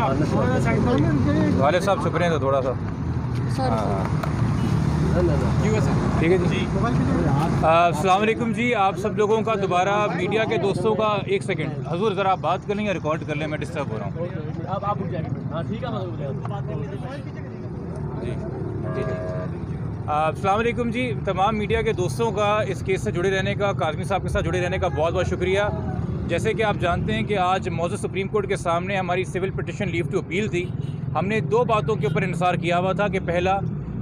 वाले साहब छुप रहे हैं तो थोड़ा सा ठीक है जी। अस्सलाम वालेकुम जी, आप सब लोगों का दोबारा मीडिया के दोस्तों का एक सेकंड हजूर ज़रा आप बात कर लें या रिकॉर्ड कर लें, मैं डिस्टर्ब हो रहा हूँ जी। अस्सलाम वालेकुम जी, तमाम मीडिया के दोस्तों का इस केस से जुड़े रहने का, काज़मी साहब के साथ जुड़े रहने का बहुत बहुत शुक्रिया। जैसे कि आप जानते हैं कि आज मौजूद सुप्रीम कोर्ट के सामने हमारी civil petition leave to appeal थी। हमने दो बातों के ऊपर इंसार किया हुआ था कि पहला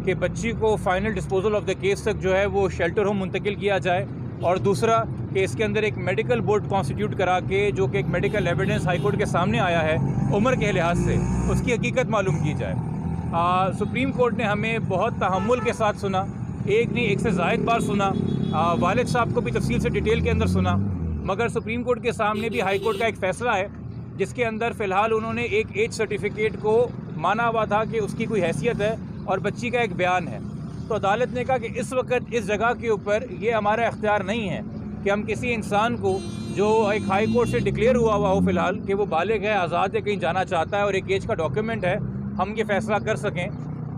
कि बच्ची को final disposal of the case तक जो है वो शेल्टर होम मुंतकिल किया जाए, और दूसरा कि इसके अंदर एक मेडिकल बोर्ड कॉन्स्टिट्यूट करा के जो कि एक मेडिकल एविडेंस हाई कोर्ट के सामने आया है उम्र के लिहाज से, उसकी हकीकत मालूम की जाए। सुप्रीम कोर्ट ने हमें बहुत तहम्मुल के साथ सुना, एक नहीं एक से ज़ायद बार सुना, वालिद साहब को भी तफसील से डिटेल के अंदर सुना, मगर सुप्रीम कोर्ट के सामने भी हाई कोर्ट का एक फ़ैसला है जिसके अंदर फ़िलहाल उन्होंने एक एज सर्टिफिकेट को माना हुआ था कि उसकी कोई हैसियत है और बच्ची का एक बयान है। तो अदालत ने कहा कि इस वक्त इस जगह के ऊपर ये हमारा इख्तियार नहीं है कि हम किसी इंसान को जो एक हाई कोर्ट से डिक्लेयर हुआ हो फ़िलहाल कि वो बालिग है, आज़ाद है, कहीं जाना चाहता है और एक एज का डॉक्यूमेंट है, हम ये फ़ैसला कर सकें।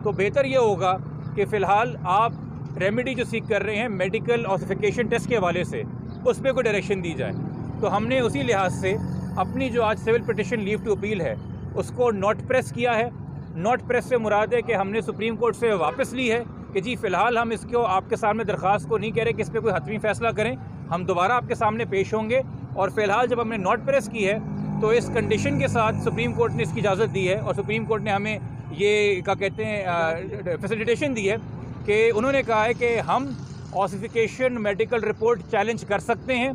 तो बेहतर ये होगा कि फ़िलहाल आप रेमेडी जो सीख कर रहे हैं मेडिकल ऑथेंटिकेशन टेस्ट के हवाले से, उस पर कोई डायरेक्शन दी जाए। तो हमने उसी लिहाज से अपनी जो आज civil petition leave to appeal है उसको नॉट प्रेस किया है। नॉट प्रेस से मुराद है कि हमने सुप्रीम कोर्ट से वापस ली है कि जी फ़िलहाल हम इसको आपके सामने दरख्वास्त को नहीं कह रहे कि इस पर कोई हतमी फ़ैसला करें, हम दोबारा आपके सामने पेश होंगे। और फ़िलहाल जब हमने नॉट प्रेस की है तो इस कंडीशन के साथ सुप्रीम कोर्ट ने इसकी इजाज़त दी है, और सुप्रीम कोर्ट ने हमें ये क्या कहते हैं फैसिलिटेशन दी है कि उन्होंने कहा है कि हम ऑसिफिकेशन मेडिकल रिपोर्ट चैलेंज कर सकते हैं,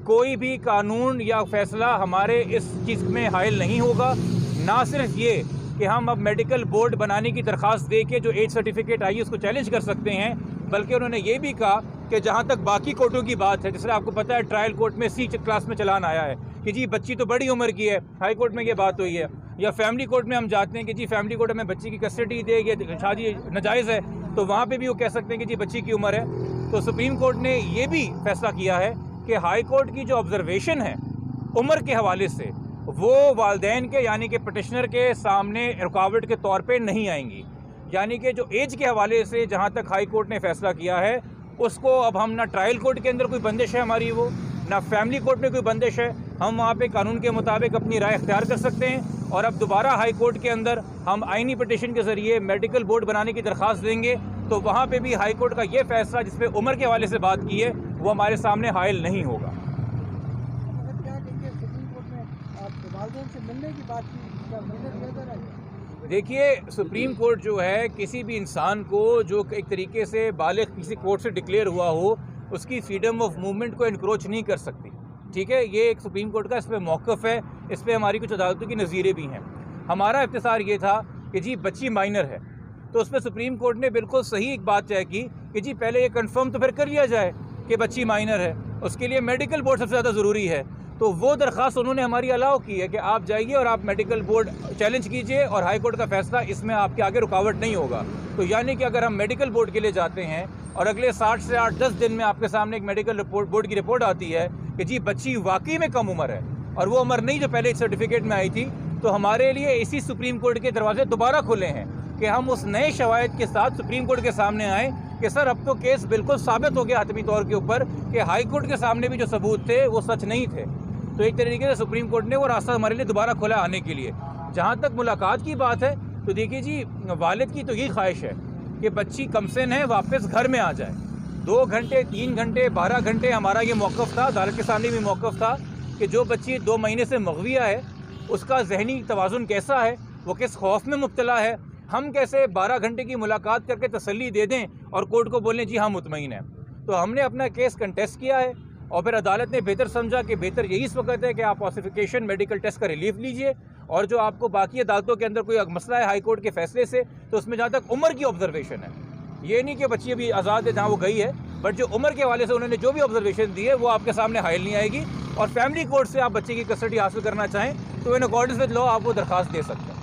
कोई भी कानून या फ़ैसला हमारे इस चीज़ में हायल नहीं होगा। ना सिर्फ ये कि हम अब मेडिकल बोर्ड बनाने की दरख्वास्त दे के जो एज सर्टिफिकेट आई है उसको चैलेंज कर सकते हैं, बल्कि उन्होंने ये भी कहा कि जहाँ तक बाकी कोर्टों की बात है, जैसे आपको पता है ट्रायल कोर्ट में सी क्लास में चलान आया है कि जी बच्ची तो बड़ी उम्र की है, हाई कोर्ट में ये बात हुई है, या फैमिली कोर्ट में हम जाते हैं कि जी फैमिली कोर्ट हमें बच्ची की कस्टडी दे, ये शादी नाजायज़ है, तो वहाँ पर भी वो कह सकते हैं कि जी बच्ची की उम्र है। तो सुप्रीम कोर्ट ने ये भी फैसला किया है कि हाई कोर्ट की जो ऑब्जर्वेशन है उम्र के हवाले से वो वालिदैन के यानी कि पटिशनर के सामने रुकावट के तौर पे नहीं आएंगी। यानी कि जो एज के हवाले से जहाँ तक हाई कोर्ट ने फैसला किया है उसको अब हम ना ट्रायल कोर्ट के अंदर कोई बंदिश है हमारी, वो ना फैमिली कोर्ट में कोई बंदिश है, हम वहाँ पे कानून के मुताबिक अपनी राय इख्तियार कर सकते हैं। और अब दोबारा हाई कोर्ट के अंदर हम आइनी पटिशन के ज़रिए मेडिकल बोर्ड बनाने की दरख्वास्त देंगे तो वहाँ पे भी हाई कोर्ट का ये फैसला जिस पे उम्र के हवाले से बात की है वो हमारे सामने हायल नहीं होगा। देखिए सुप्रीम कोर्ट जो है किसी भी इंसान को जो एक तरीके से बालिग किसी कोर्ट से डिक्लेयर हुआ हो उसकी फ्रीडम ऑफ मूवमेंट को इनक्रोच नहीं कर सकती। ठीक है, ये एक सुप्रीम कोर्ट का इस पर मौक़िफ़ है, इस पर हमारी कुछ अदालतों की नज़ीरें भी हैं। हमारा इख्तिसार ये था कि जी बच्ची माइनर है, तो उस पर सुप्रीम कोर्ट ने बिल्कुल सही एक बात तय की कि जी पहले ये कंफर्म तो फिर कर लिया जाए कि बच्ची माइनर है, उसके लिए मेडिकल बोर्ड सबसे ज़्यादा ज़रूरी है। तो वो दरख्वास्त उन्होंने हमारी अलाउ की है कि आप जाइए और आप मेडिकल बोर्ड चैलेंज कीजिए और हाई कोर्ट का फैसला इसमें आपके आगे रुकावट नहीं होगा। तो यानी कि अगर हम मेडिकल बोर्ड के लिए जाते हैं और अगले 60 से 8-10 दिन में आपके सामने एक मेडिकल रिपोर्ट बोर्ड की रिपोर्ट आती है कि जी बच्ची वाकई में कम उम्र है और वो उम्र नहीं जो पहले सर्टिफिकेट में आई थी, तो हमारे लिए इसी सुप्रीम कोर्ट के दरवाजे दोबारा खुले हैं कि हम उस नए शवायद के साथ सुप्रीम कोर्ट के सामने आएँ कि सर अब तो केस बिल्कुल साबित हो गया हतमी तौर के ऊपर कि हाई कोर्ट के सामने भी जो सबूत थे वो सच नहीं थे। तो एक तरीके से सुप्रीम कोर्ट ने वो रास्ता हमारे लिए दोबारा खोला आने के लिए। जहाँ तक मुलाकात की बात है तो देखिए जी वालिद की तो यही ख्वाहिश है कि बच्ची कम से न वापस घर में आ जाए। 2 घंटे 3 घंटे 12 घंटे हमारा ये मौक़िफ़ था, अदालत के सामने भी मौक़िफ़ था कि जो बच्ची 2 महीने से मग़विया है उसका जहनी तवाज़ुन कैसा है, वो किस खौफ में मुब्तला है, हम कैसे 12 घंटे की मुलाकात करके तसल्ली दे दें और कोर्ट को बोलें जी हाँ मुतमईन है। तो हमने अपना केस कंटेस्ट किया है और फिर अदालत ने बेहतर समझा कि बेहतर यही इस वक्त है कि आप ऑसिफिकेशन मेडिकल टेस्ट का रिलीफ लीजिए, और जो आपको बाकी अदालतों के अंदर कोई मसला है हाई कोर्ट के फैसले से तो उसमें जहाँ तक उम्र की ऑब्जर्वेशन है, ये नहीं कि बच्ची अभी आज़ाद है जहाँ वो गई है, बट जो उम्र के हवाले से उन्होंने जो भी ऑब्जर्वेशन दी है वो आपके सामने हायल नहीं आएगी। और फैमिली कोर्ट से आप बच्चे की कस्टडी हासिल करना चाहें तो इन अकॉर्डेंस विद लॉ आप वो दरख्वास्त दे सकते हैं।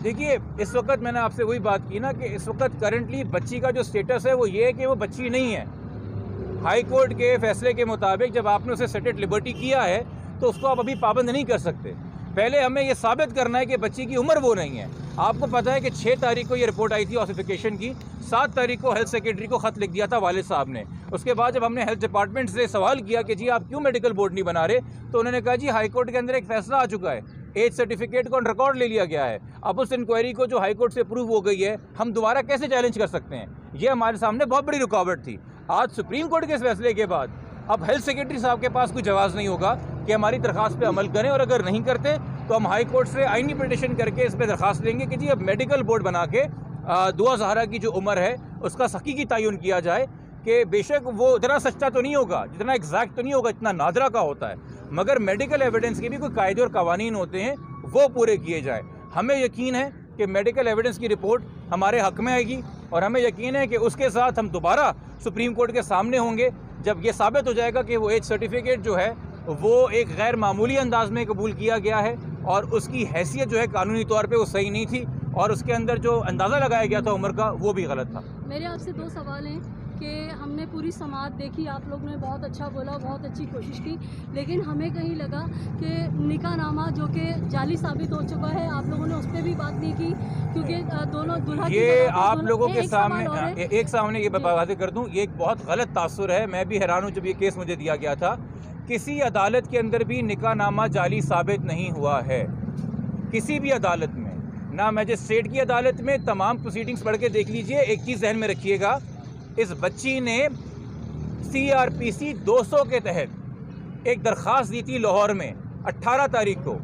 देखिए इस वक्त मैंने आपसे वही बात की ना कि इस वक्त करंटली बच्ची का जो स्टेटस है वो ये है कि वो बच्ची नहीं है। हाई कोर्ट के फैसले के मुताबिक जब आपने उसे सेट एट लिबर्टी किया है तो उसको आप अभी पाबंद नहीं कर सकते। पहले हमें ये साबित करना है कि बच्ची की उम्र वो नहीं है। आपको पता है कि 6 तारीख को ये रिपोर्ट आई थी ऑसिफिकेशन की, 7 तारीख को हेल्थ सेक्रेटरी को ख़त लिख दिया था वालिद साहब ने। उसके बाद जब हमने हेल्थ डिपार्टमेंट से सवाल किया कि जी आप क्यों मेडिकल बोर्ड नहीं बना रहे, तो उन्होंने कहा जी हाई कोर्ट के अंदर एक फैसला आ चुका है, एज सर्टिफिकेट को ऑन रिकॉर्ड ले लिया गया है। अब उस इंक्वायरी को जो हाई कोर्ट से अप्रूव हो गई है, हम दोबारा कैसे चैलेंज कर सकते हैं? ये हमारे सामने बहुत बड़ी रुकावट थी। आज सुप्रीम कोर्ट के इस फैसले के बाद अब हेल्थ सेक्रेटरी साहब के पास कोई जवाब नहीं होगा कि हमारी दरख्वास्त पे अमल करें, और अगर नहीं करते तो हम हाई कोर्ट से आईनी पिटिशन करके इस पर दरख्वास्त देंगे कि जी अब मेडिकल बोर्ड बना के दुआ ज़हरा की जो उम्र है उसका हकीकी तयन किया जाए, कि बेशक वो इतना सच्चा तो नहीं होगा, जितना एग्जैक्ट तो नहीं होगा, इतना नादरा का होता है, मगर मेडिकल एविडेंस के भी कोई कायदे और कवानीन होते हैं, वो पूरे किए जाए। हमें यकीन है कि मेडिकल एविडेंस की रिपोर्ट हमारे हक़ में आएगी, और हमें यकीन है कि उसके साथ हम दोबारा सुप्रीम कोर्ट के सामने होंगे जब ये साबित हो जाएगा कि वो एज सर्टिफिकेट जो है वो एक गैर मामूली अंदाज में कबूल किया गया है, और उसकी हैसियत जो है कानूनी तौर पे वो सही नहीं थी, और उसके अंदर जो अंदाज़ा लगाया गया था उम्र का वो भी गलत था। मेरे आपसे 2 सवाल हैं कि हमने पूरी समाअत देखी, आप लोग ने बहुत अच्छा बोला, बहुत अच्छी कोशिश की, लेकिन हमें कहीं लगा कि निकाहनामा जो कि जाली साबित हो चुका है, आप लोगों ने उस पर भी बात नहीं की, क्योंकि दोनों दुल्हा ये आप लोगों के सामने एक सामने ये वाज़ेह कर दूं, ये एक बहुत गलत तासुर है। मैं भी हैरान हूँ जब ये केस मुझे दिया गया था। किसी अदालत के अंदर भी निकाहनामा जाली साबित नहीं हुआ है, किसी भी अदालत में, ना मैजिस्ट्रेट की अदालत में। तमाम प्रोसीडिंग्स पढ़ के देख लीजिए। एक चीज़ जहन में रखिएगा, इस बच्ची ने CRPC 200 के तहत एक दरख्वास्त दी थी लाहौर में 18 तारीख को,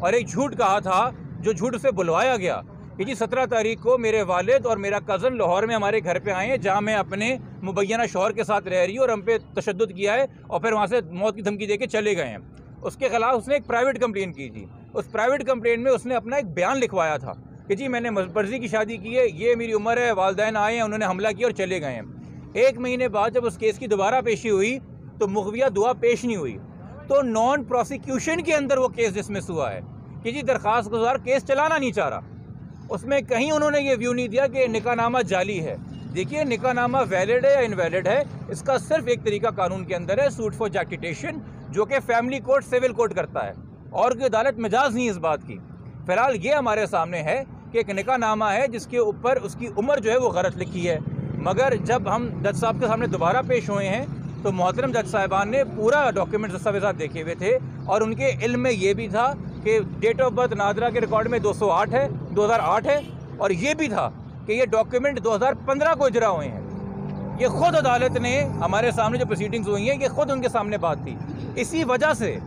और एक झूठ कहा था, जो झूठ उसे बुलवाया गया कि जी 17 तारीख को मेरे वालिद और मेरा कज़न लाहौर में हमारे घर पे आए हैं, जहाँ मैं अपने मुबैना शौहर के साथ रह रही हूँ, और हम पे तशद्दुद किया है, और फिर वहाँ से मौत की धमकी दे के चले गए हैं। उसके ख़िलाफ़ उसने एक प्राइवेट कंप्लेन की थी। उस प्राइवेट कंप्लेन में उसने अपना एक बयान लिखवाया था कि जी मैंने मर्जी की शादी की है, ये मेरी उम्र है, वालिदैन आए हैं, उन्होंने हमला किया और चले गए हैं। 1 महीने बाद जब उस केस की दोबारा पेशी हुई तो मुखबिया दुआ पेश नहीं हुई, तो नॉन प्रोसिक्यूशन के अंदर वो केस डिसमिस हुआ है कि जी दरख्वास्त गुजार केस चलाना नहीं चाह रहा। उसमें कहीं उन्होंने ये व्यू नहीं दिया कि निकाहनामा जाली है। देखिए, निकाहनामा वैलिड है या इनवैलिड है, इसका सिर्फ एक तरीका कानून के अंदर है, सूट फॉर जैक्टिटेशन, जो कि फैमिली कोर्ट सिविल कोर्ट करता है, और कोई अदालत मिजाज नहीं इस बात की। फ़िलहाल ये हमारे सामने है कि एक निकाहनामा है जिसके ऊपर उसकी उम्र जो है वो गलत लिखी है, मगर जब हम जज साहब के सामने दोबारा पेश हुए हैं तो मोहतरम जज साहिबान ने पूरा डॉक्यूमेंट दस्तावेज़ात देखे हुए थे, और उनके इल्म में ये भी था कि डेट ऑफ बर्थ नादरा के रिकॉर्ड में 208 है, 2008 है, और ये भी था कि ये डॉक्यूमेंट 2015 को इजरा हुए हैं। ये खुद अदालत ने हमारे सामने जो प्रोसीडिंग्स हुई हैं, ये खुद उनके सामने बात थी। इसी वजह से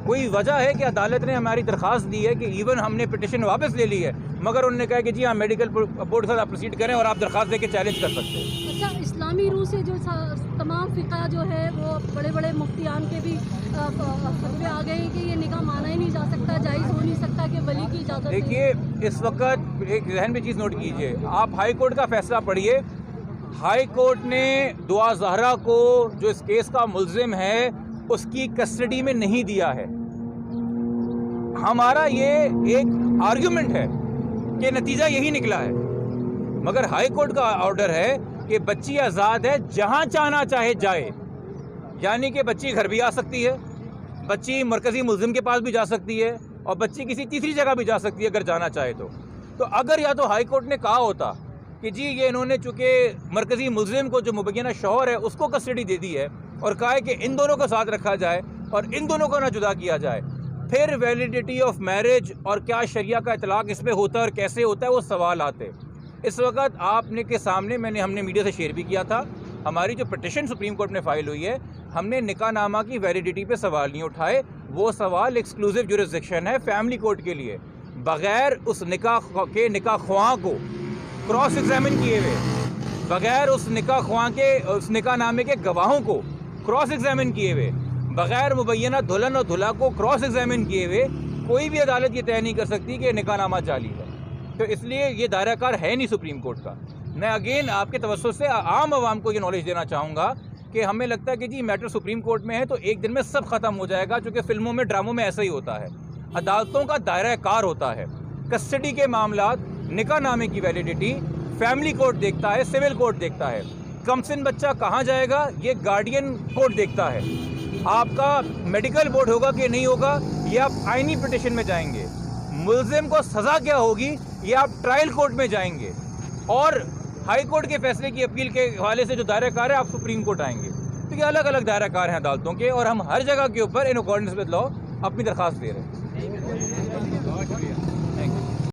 कोई वजह है कि अदालत ने हमारी दरख्वास्त दी है कि इवन हमने पिटिशन वापस ले ली है, मगर उन्होंने कहा कि जी हाँ मेडिकल बोर्ड के साथ आप प्रोसीड करें और आप दरख्वास्त दे के चैलेंज कर सकते हैं। अच्छा, इस्लामी रूह से जो तमाम फ़िक़ा जो है वो बड़े बड़े मुफ्तियान के भी फतवे आ गए कि ये निकाह माना ही नहीं जा सकता, जायज़ हो नहीं सकता कि वली की इजाज़त। देखिए, इस वक्त एक जहन में चीज़ नोट कीजिए, आप हाई कोर्ट का फैसला पढ़िए। हाई कोर्ट ने दुआ ज़हरा को, जो इस केस का मुल्ज़िम है, उसकी कस्टडी में नहीं दिया है। हमारा ये एक आर्ग्यूमेंट है कि नतीजा यही निकला है, मगर हाई कोर्ट का ऑर्डर है कि बच्ची आज़ाद है, जहां चाहना चाहे जाए, यानी कि बच्ची घर भी आ सकती है, बच्ची मरकज़ी मुल्ज़िम के पास भी जा सकती है, और बच्ची किसी तीसरी जगह भी जा सकती है अगर जाना चाहे तो अगर या तो हाई कोर्ट ने कहा होता कि जी ये इन्होंने चूँकि मरकज़ी मुल्ज़िम को जो मुबैना शौहर है उसको कस्टडी दे दी है, और कहा है कि इन दोनों को साथ रखा जाए और इन दोनों को ना जुदा किया जाए, फिर वैलिडिटी ऑफ मैरिज और क्या शरिया का इतलाक़ इस पर होता है और कैसे होता है, वो सवाल आते। इस वक्त आपने के सामने हमने मीडिया से शेयर भी किया था, हमारी जो पिटिशन सुप्रीम कोर्ट में फ़ाइल हुई है, हमने निकाहनामा की वैलिडिटी पे सवाल नहीं उठाए। वो सवाल एक्सक्लूसिव जुरिसडिक्शन है फैमिली कोर्ट के लिए, बग़ैर उस निकाह के निकाह ख्वाह को क्रॉस एग्जामिन किए हुए, बग़ैर उस निकाह ख्वाह के उस निकाहनामे के गवाहों को क्रॉस एग्जामिन किए हुए, बग़ैर मुबैना दुल्हन और दूल्हा को क्रॉस एग्जामिन किए हुए कोई भी अदालत ये तय नहीं कर सकती कि निकाहनामा जाली है। तो इसलिए ये दायरा कार है नहीं सुप्रीम कोर्ट का। मैं अगेन आपके तवज्जुह से आम आवाम को ये नॉलेज देना चाहूँगा कि हमें लगता है कि जी मैटर सुप्रीम कोर्ट में है तो एक दिन में सब ख़त्म हो जाएगा, चूँकि फिल्मों में ड्रामों में ऐसा ही होता है। अदालतों का दायरा कार होता है, कस्टडी के मामला, निकाहनामे की वैलिडिटी फैमिली कोर्ट देखता है, सिविल कोर्ट देखता है। कमसिन बच्चा कहाँ जाएगा ये गार्डियन कोर्ट देखता है। आपका मेडिकल बोर्ड होगा कि नहीं होगा, ये आप आईनी पिटिशन में जाएंगे। मुल्जिम को सज़ा क्या होगी, ये आप ट्रायल कोर्ट में जाएंगे। और हाई कोर्ट के फैसले की अपील के हवाले से जो दायराकार है, आप सुप्रीम कोर्ट आएंगे। तो ये अलग अलग दायराकार हैं अदालतों के, और हम हर जगह के ऊपर इन अकॉर्डेंस विद लॉ अपनी दरख्वास्त दे रहे हैं।